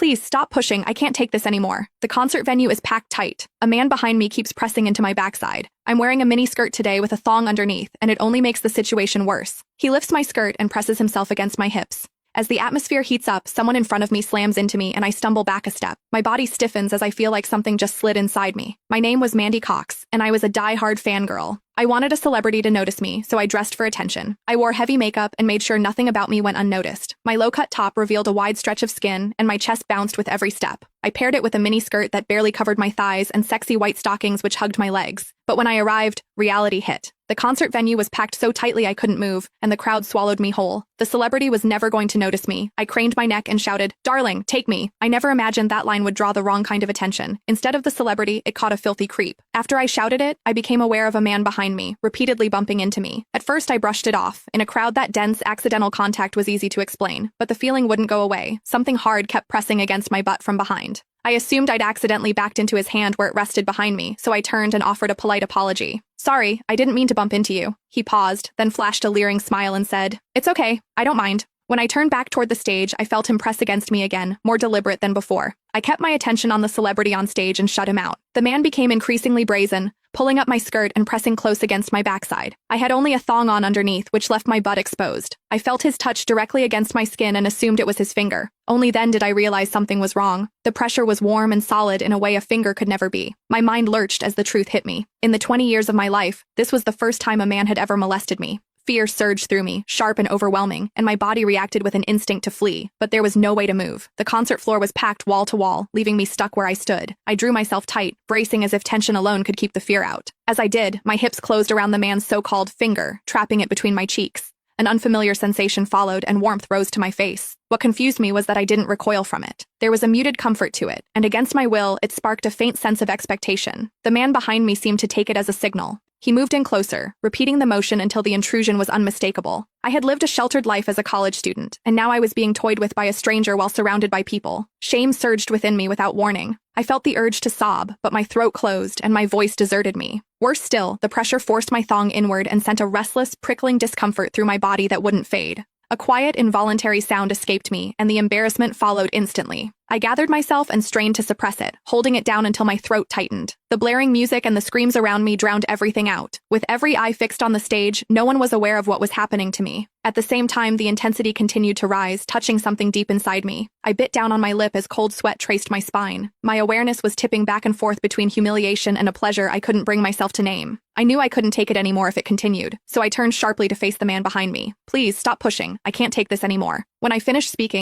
Please stop pushing. I can't take this anymore. The concert venue is packed tight. A man behind me keeps pressing into my backside. I'm wearing a mini skirt today with a thong underneath, and it only makes the situation worse. He lifts my skirt and presses himself against my hips. As the atmosphere heats up, someone in front of me slams into me and I stumble back a step. My body stiffens as I feel like something just slid inside me. My name was Mandy Cox, and I was a die-hard fangirl. I wanted a celebrity to notice me, so I dressed for attention. I wore heavy makeup and made sure nothing about me went unnoticed. My low-cut top revealed a wide stretch of skin, and my chest bounced with every step. I paired it with a mini skirt that barely covered my thighs and sexy white stockings which hugged my legs. But when I arrived, reality hit. The concert venue was packed so tightly I couldn't move, and the crowd swallowed me whole. The celebrity was never going to notice me. I craned my neck and shouted, "Darling, take me." I never imagined that line would draw the wrong kind of attention. Instead of the celebrity, it caught a filthy creep. After I shouted it, I became aware of a man behind me, repeatedly bumping into me. At first, I brushed it off. In a crowd that dense, accidental contact was easy to explain, but the feeling wouldn't go away. Something hard kept pressing against my butt from behind. I assumed I'd accidentally backed into his hand where it rested behind me, so I turned and offered a polite apology. "Sorry, I didn't mean to bump into you." He paused, then flashed a leering smile and said, "It's okay, I don't mind." When I turned back toward the stage, I felt him press against me again, more deliberate than before. I kept my attention on the celebrity on stage and shut him out. The man became increasingly brazen, pulling up my skirt and pressing close against my backside. I had only a thong on underneath, which left my butt exposed. I felt his touch directly against my skin and assumed it was his finger. Only then did I realize something was wrong. The pressure was warm and solid in a way a finger could never be. My mind lurched as the truth hit me. In the 20 years of my life, this was the first time a man had ever molested me. Fear surged through me, sharp and overwhelming, and my body reacted with an instinct to flee. But there was no way to move. The concert floor was packed wall to wall, leaving me stuck where I stood. I drew myself tight, bracing as if tension alone could keep the fear out. As I did, my hips closed around the man's so-called finger, trapping it between my cheeks. An unfamiliar sensation followed, and warmth rose to my face. What confused me was that I didn't recoil from it. There was a muted comfort to it, and against my will, it sparked a faint sense of expectation. The man behind me seemed to take it as a signal. He moved in closer, repeating the motion until the intrusion was unmistakable. I had lived a sheltered life as a college student, and now I was being toyed with by a stranger while surrounded by people. Shame surged within me without warning. I felt the urge to sob, but my throat closed and my voice deserted me. Worse still, the pressure forced my thong inward and sent a restless, prickling discomfort through my body that wouldn't fade. A quiet, involuntary sound escaped me, and the embarrassment followed instantly. I gathered myself and strained to suppress it, holding it down until my throat tightened. The blaring music and the screams around me drowned everything out. With every eye fixed on the stage, no one was aware of what was happening to me. At the same time, the intensity continued to rise, touching something deep inside me. I bit down on my lip as cold sweat traced my spine. My awareness was tipping back and forth between humiliation and a pleasure I couldn't bring myself to name. I knew I couldn't take it anymore if it continued, so I turned sharply to face the man behind me. "Please, stop pushing. I can't take this anymore." When I finished speaking,